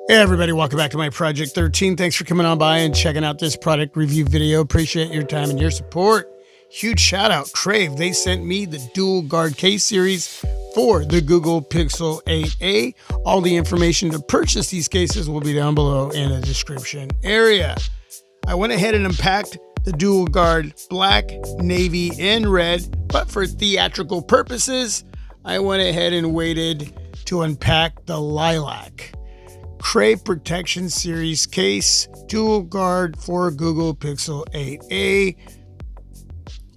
Hey everybody, welcome back to my Project 13. Thanks for coming on by and checking out this product review video. Appreciate your time and your support. Huge shout out, Crave. They sent me the dual guard case series for the Google Pixel 8a. All the information to purchase these cases will be down below in the description area. I went ahead and unpacked the dual guard black, navy, and red, but for theatrical purposes, I went ahead and waited to unpack the lilac. Crave Protection Series case, dual guard for Google Pixel 8a,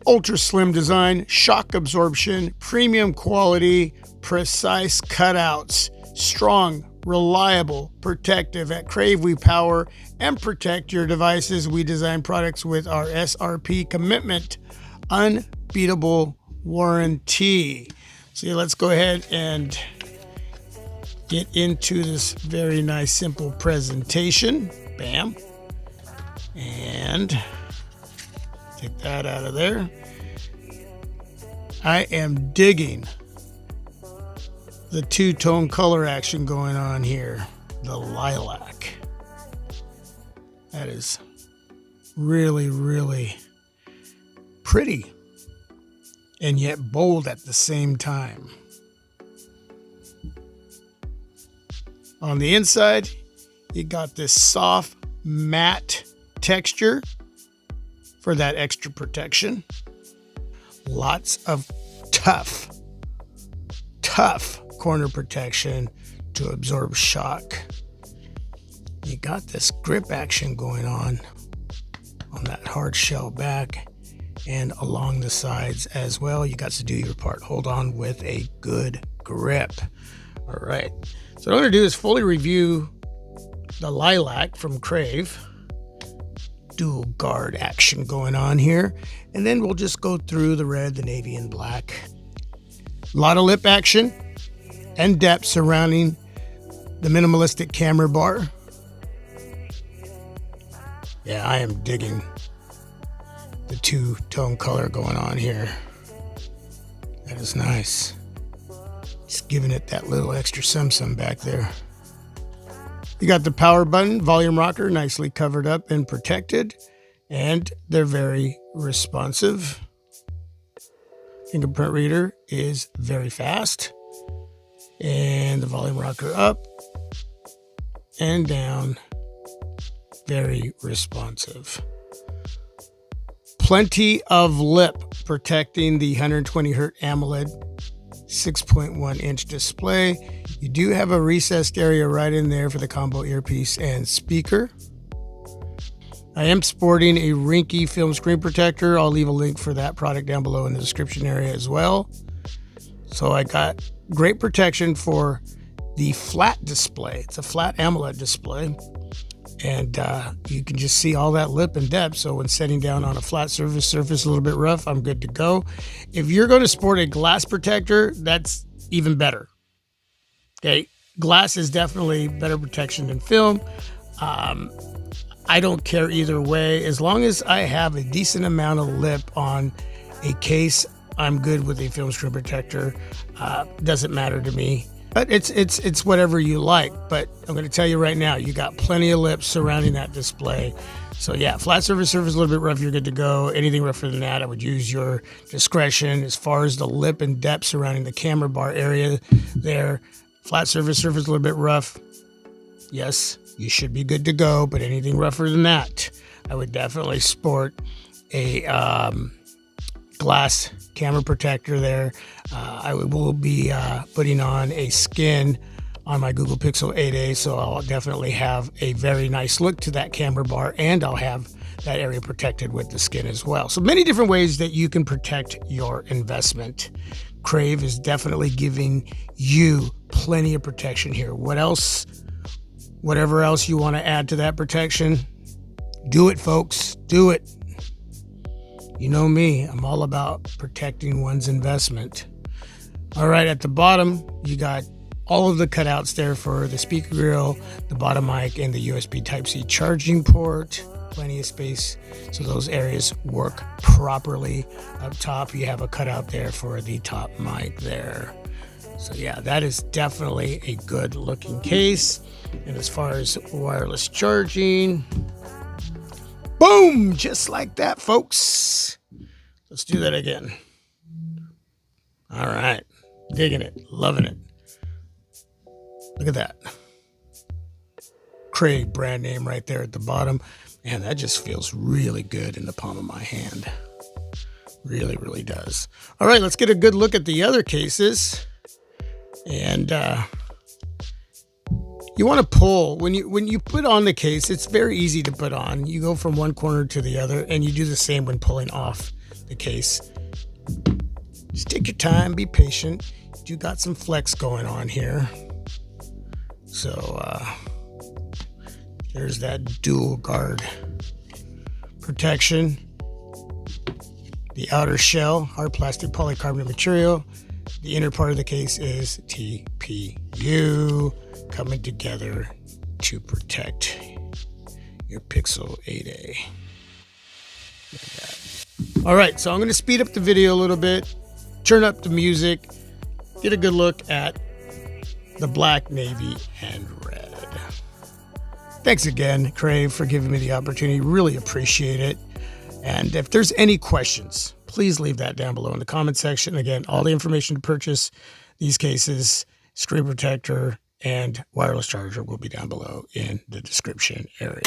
ultra slim design, shock absorption, premium quality, precise cutouts, strong, reliable, protective. At Crave, we power and protect your devices. We design products with our SRP commitment, unbeatable warranty. So let's go ahead and get into this very nice, simple presentation. Bam. And take that out of there. I am digging the two-tone color action going on here. The lilac. That is really, really pretty and yet bold at the same time. On the inside, you got this soft, matte texture for that extra protection. Lots of tough corner protection to absorb shock. You got this grip action going on that hard shell back and along the sides as well. You got to do your part. Hold on with a good grip. All right. So what I'm going to do is fully review the lilac from Crave. Dual guard action going on here. And then we'll just go through the red, the navy, and black. A lot of lip action and depth surrounding the minimalistic camera bar. Yeah, I am digging the two-tone color going on here. That is nice. Just giving it that little extra sum back there. You got the power button, volume rocker, nicely covered up and protected. And they're very responsive. Fingerprint reader is very fast. And the volume rocker up and down. Very responsive. Plenty of lip protecting the 120 Hz AMOLED 6.1 inch display. You do have a recessed area right in there for the combo earpiece and speaker. I am sporting a Rinky film screen protector. I'll leave a link for that product down below in the description area as well. So I got great protection for the flat display. It's a flat AMOLED display. And you can just see all that lip and depth. So when setting down on a flat surface a little bit rough, I'm good to go. If you're going to sport a glass protector, that's even better. Okay, glass is definitely better protection than film. I don't care either way. As long as I have a decent amount of lip on a case, I'm good with a film screen protector. Doesn't matter to me. But it's whatever you like. But I'm going to tell you right now, you got plenty of lips surrounding that display. So yeah, flat surface, a little bit rough, you're good to go. Anything rougher than that, I would use your discretion. As far as the lip and depth surrounding the camera bar area there, flat surface, a little bit rough. Yes, you should be good to go. But anything rougher than that, I would definitely sport a glass camera protector there. I will be putting on a skin on my Google Pixel 8a, so I'll definitely have a very nice look to that camera bar, and I'll have that area protected with the skin as well. So many different ways that you can protect your investment. Crave is definitely giving you plenty of protection here. What else? Whatever else you want to add to that protection, do it, folks. Do it. You know me, I'm all about protecting one's investment. All right, at the bottom, you got all of the cutouts there for the speaker grill, the bottom mic, and the USB Type-C charging port. Plenty of space so those areas work properly. Up top, you have a cutout there for the top mic there. So yeah, that is definitely a good looking case. And as far as wireless charging, boom, just like that, folks. Let's do that again. All right, digging it, loving it. Look at that. Crave brand name right there at the bottom. Man, that just feels really good in the palm of my hand. Really, really does. All right, let's get a good look at the other cases. And you want to pull when you put on the case. It's very easy to put on. You go from one corner to the other, and you do the same when pulling off the case. Just take your time, be patient. You got some flex going on here. So there's that dual guard protection. The outer shell, hard plastic polycarbonate material. The inner part of the case is TPU, coming together to protect your Pixel 8a. Look at that. All right, so I'm going to speed up the video a little bit, turn up the music, get a good look at the black, navy, and red. Thanks again, Crave, for giving me the opportunity. Really appreciate it. And if there's any questions, please leave that down below in the comment section. Again, all the information to purchase these cases, screen protector, and wireless charger will be down below in the description area.